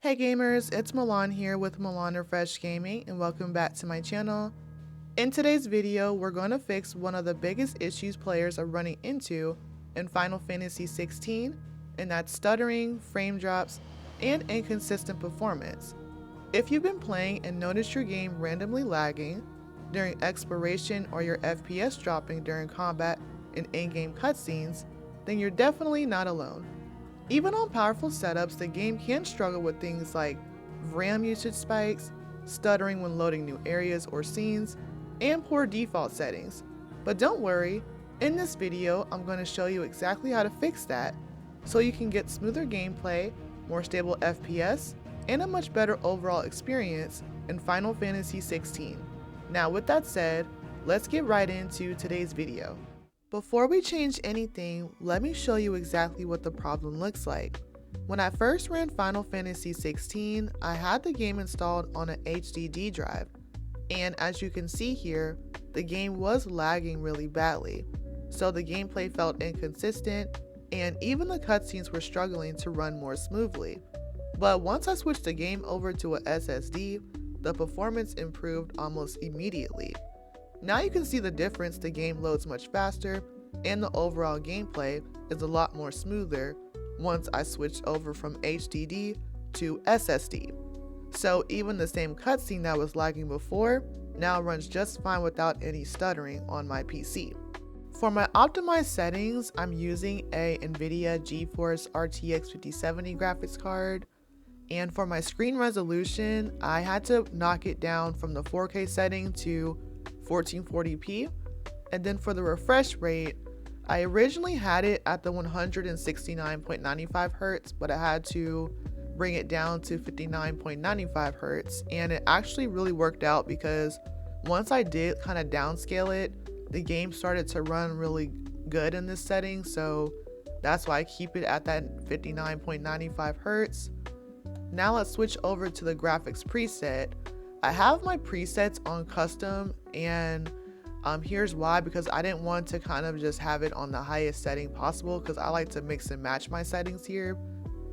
Hey gamers, it's Milan here with Milan Refresh Gaming and welcome back to my channel. In today's video, we're going to fix one of the biggest issues players are running into in Final Fantasy XVI, and that's stuttering, frame drops, and inconsistent performance. If you've been playing and noticed your game randomly lagging during exploration or your FPS dropping during combat and in-game cutscenes, then you're definitely not alone. Even on powerful setups, the game can struggle with things like RAM usage spikes, stuttering when loading new areas or scenes, and poor default settings. But don't worry, in this video I'm going to show you exactly how to fix that so you can get smoother gameplay, more stable FPS, and a much better overall experience in Final Fantasy XVI. Now with that said, let's get right into today's video. Before we change anything, let me show you exactly what the problem looks like. When I first ran Final Fantasy XVI, I had the game installed on an HDD drive, and as you can see here, the game was lagging really badly, so the gameplay felt inconsistent, and even the cutscenes were struggling to run more smoothly. But once I switched the game over to a SSD, the performance improved almost immediately. Now you can see the difference. The game loads much faster and the overall gameplay is a lot more smoother once I switched over from HDD to SSD. So even the same cutscene that was lagging before now runs just fine without any stuttering on my PC. For my optimized settings, I'm using a NVIDIA GeForce RTX 5070 graphics card. And for my screen resolution, I had to knock it down from the 4K setting to 1440p, and then for the refresh rate, I originally had it at the 169.95 Hz, but I had to bring it down to 59.95 Hz, and it actually really worked out because once I did kind of downscale it, the game started to run really good in this setting, so that's why I keep it at that 59.95 Hz. Now let's switch over to the graphics preset. I have my presets on custom, and here's why, because I didn't want to kind of just have it on the highest setting possible because I like to mix and match my settings here.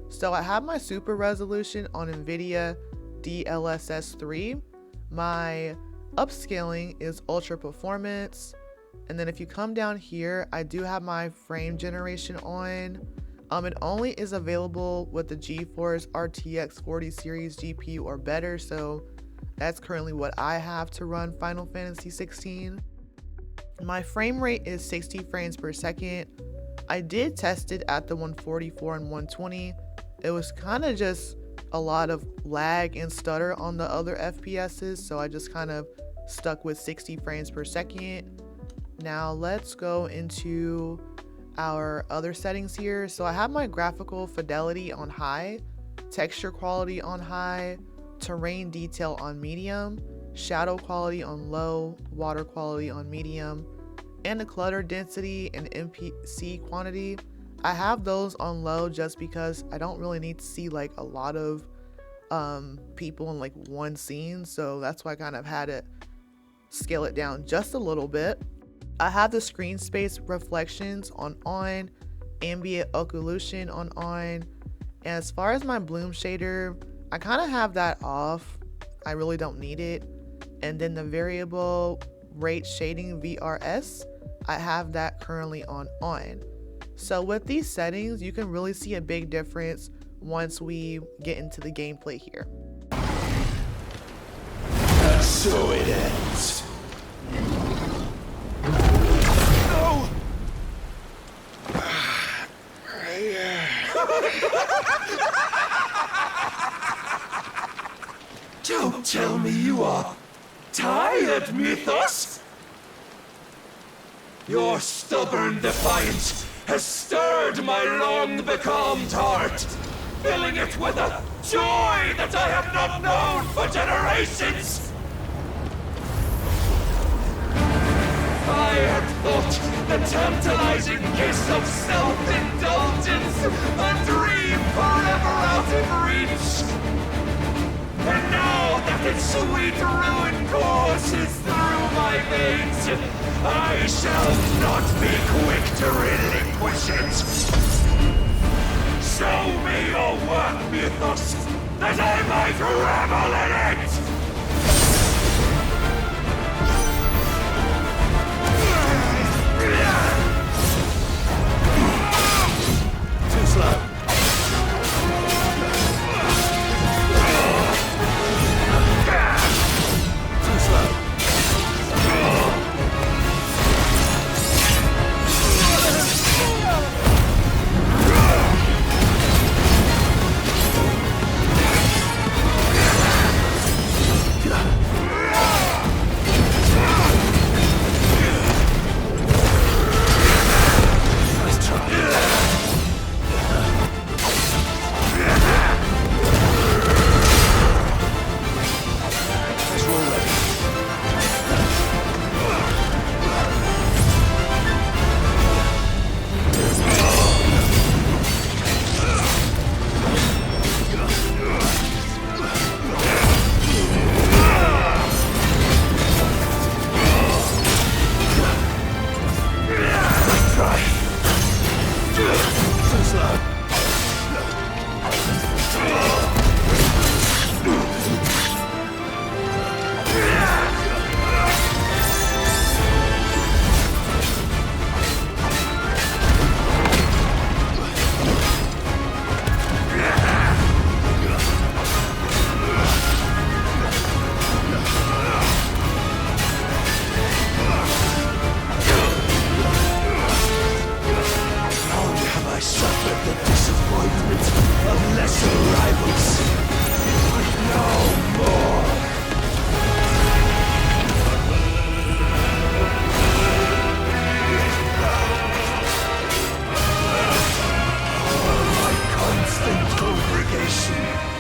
So I have my super resolution on NVIDIA DLSS 3. My upscaling is ultra performance, and then if you come down here, I do have my frame generation on. It only is available with the GeForce RTX 40 series GPU or better, so that's currently what I have to run Final Fantasy XVI. My frame rate is 60 frames per second. I did test it at the 144 and 120. It was kind of just a lot of lag and stutter on the other FPSs, so I just kind of stuck with 60 frames per second. Now let's go into our other settings here. So I have my graphical fidelity on high, texture quality on high, terrain detail on medium, shadow quality on low, water quality on medium, and the clutter density and NPC quantity, I have those on low just because I don't really need to see like a lot of people in like one scene, so that's why I kind of had to scale it down just a little bit. I have the screen space reflections on, ambient occlusion on, and as far as my bloom shader, I kind of have that off. I really don't need it. And then the variable rate shading VRS, I have that currently on. So with these settings, you can really see a big difference once we get into the gameplay here. And so it ends. No! Don't tell me you are tired, Mythos! Your stubborn defiance has stirred my long-becalmed heart, filling it with a joy that I have not known for generations! I had thought the tantalizing kiss of self-indulgence a dream forever out of reach. And now that its sweet ruin courses through my veins, I shall not be quick to relinquish it. Show me your work, Mythos! that I might revel in it! Too slow. Too slow.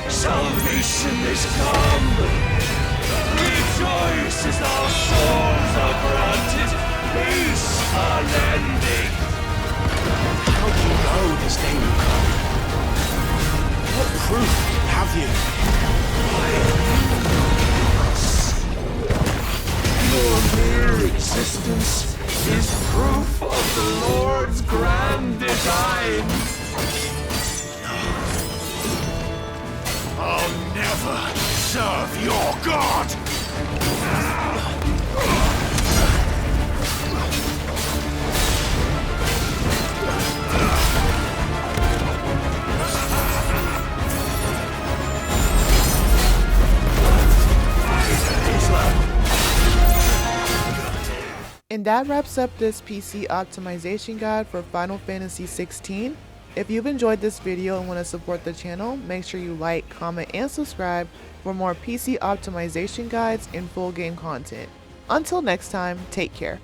Salvation is come! Rejoice as our souls are granted, peace unending! How do you know this day will come? What proof have you? Your mere existence is proof of the Lord's grand design! I'll never serve your God! And that wraps up this PC optimization guide for Final Fantasy XVI. If you've enjoyed this video and want to support the channel, make sure you like, comment, and subscribe for more PC optimization guides and full game content. Until next time, take care.